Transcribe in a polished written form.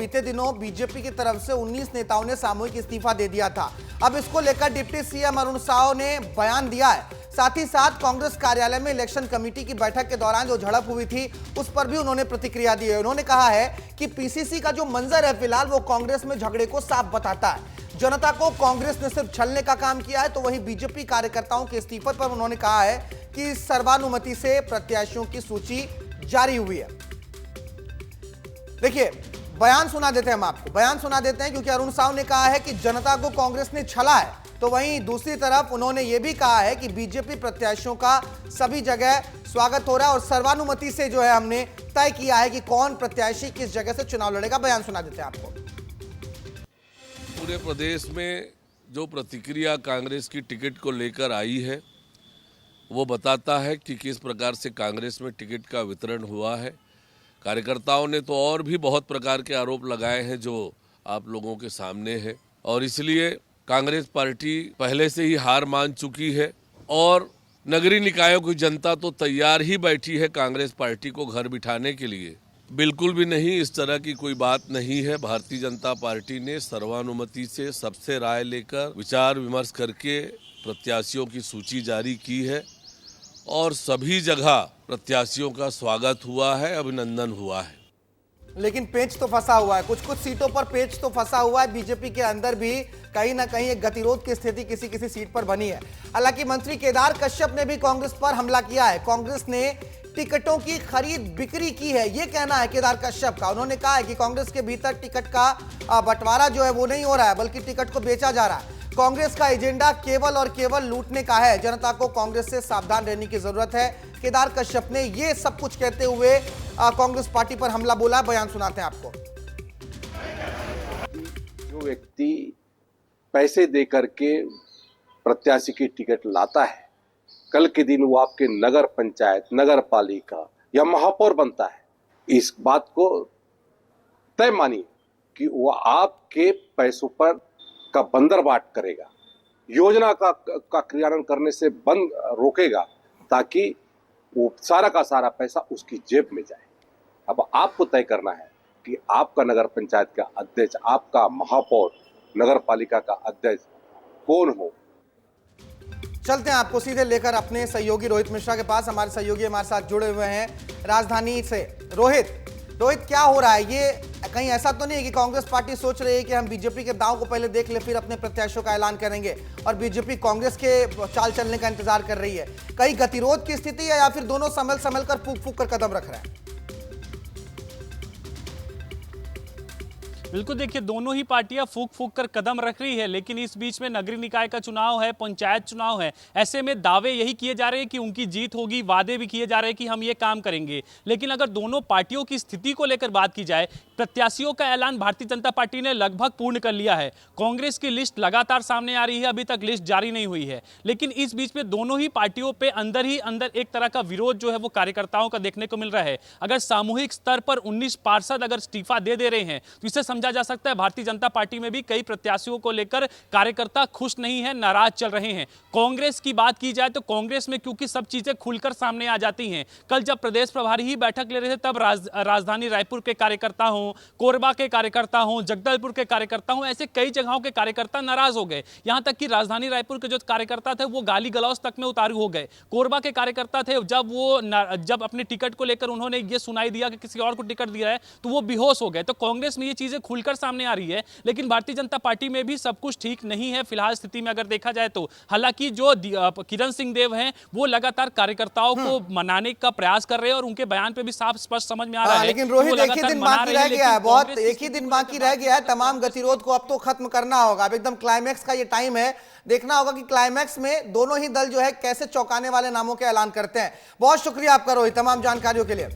बीते दिनों बीजेपी की तरफ से 19 नेताओं ने सामूहिक इस्तीफा दे दिया था। अब इसको लेकर डिप्टी सीएम अरुण साव ने बयान दिया है। साथ ही साथ कांग्रेस कार्यालय में इलेक्शन कमेटी की बैठक के दौरान जो झड़प हुई थी उस पर भी उन्होंने प्रतिक्रिया दी है। उन्होंने कहा है कि पीसीसी का जो मंजर है फिलहाल वो कांग्रेस में झगड़े को साफ बताता है। जनता को कांग्रेस ने सिर्फ छलने का काम किया है, तो वहीं बीजेपी कार्यकर्ताओं के इस्तीफे पर उन्होंने कहा है कि सर्वानुमति से प्रत्याशियों की सूची जारी हुई है। देखिए बयान सुना देते हैं, हम आपको बयान सुना देते हैं, क्योंकि अरुण साव ने कहा है कि जनता को कांग्रेस ने छला है, तो वहीं दूसरी तरफ उन्होंने यह भी कहा है कि बीजेपी प्रत्याशियों का सभी जगह स्वागत हो रहा है और सर्वानुमति से जो है हमने तय किया है कि कौन प्रत्याशी किस जगह से चुनाव लड़ेगा। बयान सुना देते हैं आपको। पूरे प्रदेश में जो प्रतिक्रिया कांग्रेस की टिकट को लेकर आई है वो बताता है कि किस प्रकार से कांग्रेस में टिकट का वितरण हुआ है। कार्यकर्ताओं ने तो और भी बहुत प्रकार के आरोप लगाए हैं जो आप लोगों के सामने है, और इसलिए कांग्रेस पार्टी पहले से ही हार मान चुकी है और नगरीय निकायों की जनता तो तैयार ही बैठी है कांग्रेस पार्टी को घर बिठाने के लिए। बिल्कुल भी नहीं, इस तरह की कोई बात नहीं है। भारतीय जनता पार्टी ने सर्वानुमति से सबसे राय लेकर विचार विमर्श करके प्रत्याशियों की सूची जारी की है और सभी जगह प्रत्याशियों का स्वागत हुआ है, अभिनंदन हुआ है। लेकिन पेच तो फंसा हुआ है, कुछ सीटों पर पेच तो फंसा हुआ है। बीजेपी के अंदर भी कहीं ना कहीं एक गतिरोध की स्थिति किसी सीट पर बनी है। हालांकि मंत्री केदार कश्यप ने भी कांग्रेस पर हमला किया है। कांग्रेस ने टिकटों की खरीद बिक्री की है, यह कहना है केदार कश्यप का। उन्होंने कहा है कि कांग्रेस के भीतर टिकट का बंटवारा जो है वो नहीं हो रहा है, बल्कि टिकट को बेचा जा रहा है। कांग्रेस का एजेंडा केवल और केवल लूटने का है। जनता को कांग्रेस से सावधान रहने की जरूरत है। केदार कश्यप ने यह सब कुछ कहते हुए कांग्रेस पार्टी पर हमला बोला। बयान सुनाते हैं आपको। जो व्यक्ति पैसे दे करके प्रत्याशी की टिकट लाता है, कल के दिन वो आपके नगर पंचायत, नगर पालिका या महापौर बनता है, इस बात को तय मानिए कि वो आपके पैसों पर का बंदरबाट करेगा, योजना का क्रियान्वयन करने से बंद रोकेगा, ताकि वो सारा का सारा पैसा उसकी जेब में जाए। अब आपको तय करना है कि आपका नगर पंचायत का अध्यक्ष, आपका महापौर, नगर पालिका का अध्यक्ष कौन हो। चलते हैं आपको सीधे लेकर अपने सहयोगी रोहित मिश्रा के पास। हमारे सहयोगी हमारे साथ जुड़े हुए हैं राजधानी से। रोहित, क्या हो रहा है? ये कहीं ऐसा तो नहीं है कि कांग्रेस पार्टी सोच रही है कि हम बीजेपी के दांव को पहले देख ले फिर अपने प्रत्याशियों का ऐलान करेंगे, और बीजेपी कांग्रेस के चाल चलने का इंतजार कर रही है? कहीं गतिरोध की स्थिति है या फिर दोनों संभल कर फूक कर कदम रख रहे हैं? बिल्कुल, देखिए दोनों ही पार्टियां फूक कर कदम रख रही है, लेकिन इस बीच में नगरीय निकाय का चुनाव है, पंचायत चुनाव है। ऐसे में दावे यही किए जा रहे हैं कि उनकी जीत होगी, वादे भी किए जा रहे हैं कि हम ये काम करेंगे। लेकिन अगर दोनों पार्टियों की स्थिति को लेकर बात की जाए, प्रत्याशियों का ऐलान भारतीय जनता पार्टी ने लगभग पूर्ण कर लिया है। कांग्रेस की लिस्ट लगातार सामने आ रही है, अभी तक लिस्ट जारी नहीं हुई है। लेकिन इस बीच में दोनों ही पार्टियों पे अंदर ही अंदर एक तरह का विरोध जो है वो कार्यकर्ताओं का देखने को मिल रहा है। अगर सामूहिक स्तर पर 19 पार्षद अगर इस्तीफा दे रहे हैं तो इसे समझा जा सकता है भारतीय जनता पार्टी में भी कई प्रत्याशियों को लेकर कार्यकर्ता खुश नहीं है, नाराज चल रहे हैं। कांग्रेस की बात की जाए तो कांग्रेस में क्योंकि सब चीजें खुलकर सामने आ जाती हैं। कल जब प्रदेश प्रभारी ही बैठक ले रहे थे तब राजधानी रायपुर के कार्यकर्ता हों, कोरबा के कार्यकर्ता हों, जगदलपुर के कार्यकर्ता हों, ऐसे कई जगहों के कार्यकर्ता नाराज हो गए। यहां तक कि राजधानी रायपुर के जो कार्यकर्ता थे वो गाली गलौज तक में उतारू हो गए। कोरबा के कार्यकर्ता थे, जब अपने टिकट को लेकर उन्होंने ये सुनाई दिया कि किसी और को टिकट दिया है तो वो बेहोश हो गए। तो कांग्रेस में ये चीजें खुलकर सामने आ रही है, लेकिन भारतीय जनता पार्टी में भी सब कुछ ठीक नहीं है फिलहाल स्थिति में अगर देखा जाए तो। हालांकि जो किरण सिंह देव हैं वो लगातार कार्यकर्ताओं को मनाने का प्रयास कर रहे हैं और उनके बयान पे भी साफ स्पष्ट समझ में आ रहा है। लेकिन रोहित, एक ही दिन बाकी रह गया है, बहुत एक ही दिन बाकी रह गया है। तमाम गतिरोध को अब तो खत्म करना होगा। अब एकदम क्लाइमैक्स का ये टाइम है। देखना होगा कि क्लाइमैक्स में दोनों ही दल जो है कैसे चौंकाने वाले नामों के ऐलान करते हैं। बहुत शुक्रिया आपका रोहित, तमाम जानकारियों के लिए।